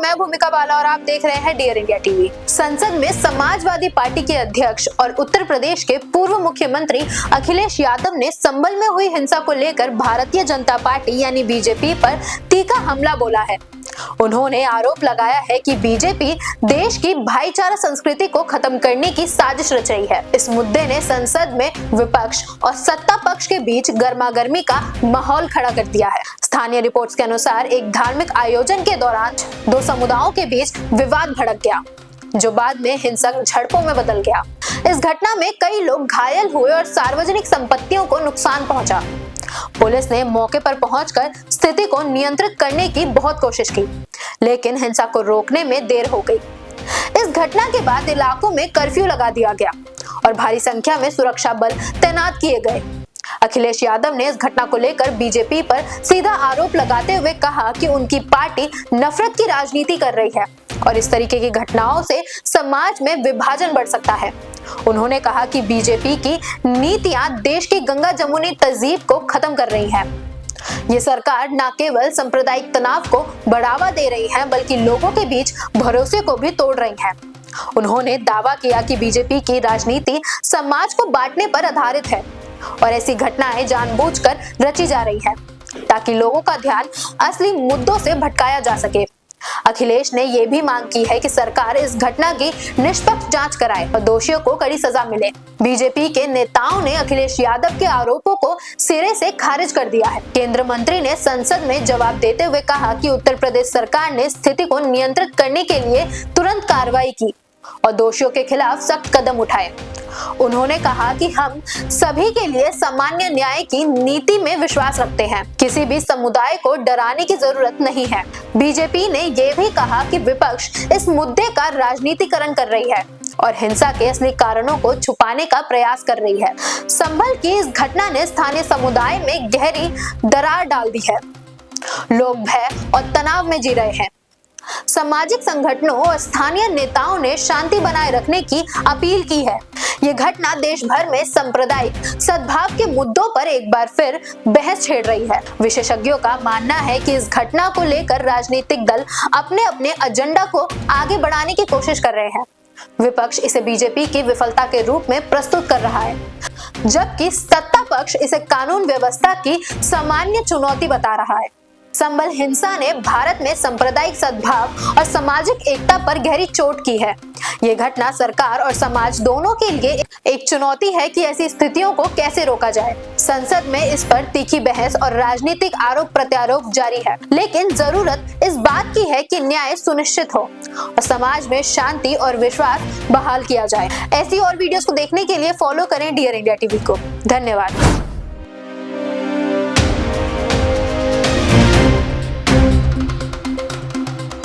मैं भूमिका बाला और आप देख रहे हैं डियर इंडिया टीवी। संसद में समाजवादी पार्टी के अध्यक्ष और उत्तर प्रदेश के पूर्व मुख्यमंत्री अखिलेश यादव ने संभल में हुई हिंसा को लेकर भारतीय जनता पार्टी यानी बीजेपी पर तीखा हमला बोला है। उन्होंने आरोप लगाया है कि बीजेपी देश की भाईचारा संस्कृति को खत्म करने की साजिश रच रही है। इस मुद्दे ने संसद में विपक्ष और सत्ता पक्ष के बीच गर्मागर्मी का माहौल खड़ा कर दिया है। स्थानीय रिपोर्ट्स के अनुसार एक धार्मिक आयोजन के दौरान दो समुदायों के बीच विवाद भड़क गया, जो बाद में हिंसक झड़पों में बदल गया। इस घटना में कई लोग घायल हुए और सार्वजनिक संपत्तियों को नुकसान पहुंचा। पुलिस ने मौके पर पहुंचकर स्थिति को नियंत्रित करने की बहुत कोशिश की, लेकिन हिंसा को रोकने में देर हो गई। इस घटना के बाद इलाकों में कर्फ्यू लगा दिया गया और भारी संख्या में सुरक्षा बल तैनात किए गए। अखिलेश यादव ने इस घटना को लेकर बीजेपी पर सीधा आरोप लगाते हुए कहा कि उनकी पार्टी नफरत की राजनीति कर रही है और इस तरीके की घटनाओं से समाज में विभाजन बढ़ सकता है। उन्होंने कहा कि बीजेपी की नीतियां देश की गंगा जमुनी तहजीब को खत्म कर रही हैं। ये सरकार न केवल सांप्रदायिक तनाव को बढ़ावा दे रही है, बल्कि लोगों के बीच भरोसे को भी तोड़ रही है। उन्होंने दावा किया कि बीजेपी की राजनीति समाज को बांटने पर आधारित है और ऐसी घटनाएं जानबूझकर रची जा रही है ताकि लोगों का ध्यान असली मुद्दों से भटकाया जा सके। अखिलेश ने यह भी मांग की है कि सरकार इस घटना की निष्पक्ष जांच कराए और दोषियों को कड़ी सजा मिले। बीजेपी के नेताओं ने अखिलेश यादव के आरोपों को सिरे से खारिज कर दिया है। केंद्र मंत्री ने संसद में जवाब देते हुए कहा कि उत्तर प्रदेश सरकार ने स्थिति को नियंत्रित करने के लिए तुरंत कार्रवाई की और दोषियों के खिलाफ सख्त कदम उठाए। उन्होंने कहा कि हम सभी के लिए सामान्य न्याय की नीति में विश्वास रखते हैं। किसी भी समुदाय को डराने की जरूरत नहीं है। बीजेपी ने यह भी कहा कि विपक्ष इस मुद्दे का राजनीतिकरण कर रही है और हिंसा के असली कारणों को छुपाने का प्रयास कर रही है। संभल की इस घटना ने स्थानीय समुदाय में गहरी दरार डाल दी है। लोग भय और तनाव में जी रहे हैं। सामाजिक संगठनों और स्थानीय नेताओं ने शांति बनाए रखने की अपील की है। ये घटना देश भर में सांप्रदायिक सद्भाव के मुद्दों पर एक बार फिर बहस छेड़ रही है। विशेषज्ञों का मानना है कि इस घटना को लेकर राजनीतिक दल अपने अपने एजेंडा को आगे बढ़ाने की कोशिश कर रहे हैं। विपक्ष इसे बीजेपी की विफलता के रूप में प्रस्तुत कर रहा है, जबकि सत्ता पक्ष इसे कानून व्यवस्था की सामान्य चुनौती बता रहा है। संभल हिंसा ने भारत में सांप्रदायिक सद्भाव और सामाजिक एकता पर गहरी चोट की है। ये घटना सरकार और समाज दोनों के लिए एक चुनौती है कि ऐसी स्थितियों को कैसे रोका जाए। संसद में इस पर तीखी बहस और राजनीतिक आरोप प्रत्यारोप जारी है, लेकिन जरूरत इस बात की है कि न्याय सुनिश्चित हो और समाज में शांति और विश्वास बहाल किया जाए। ऐसी और वीडियोस को देखने के लिए फॉलो करें डियर इंडिया टीवी को। धन्यवाद।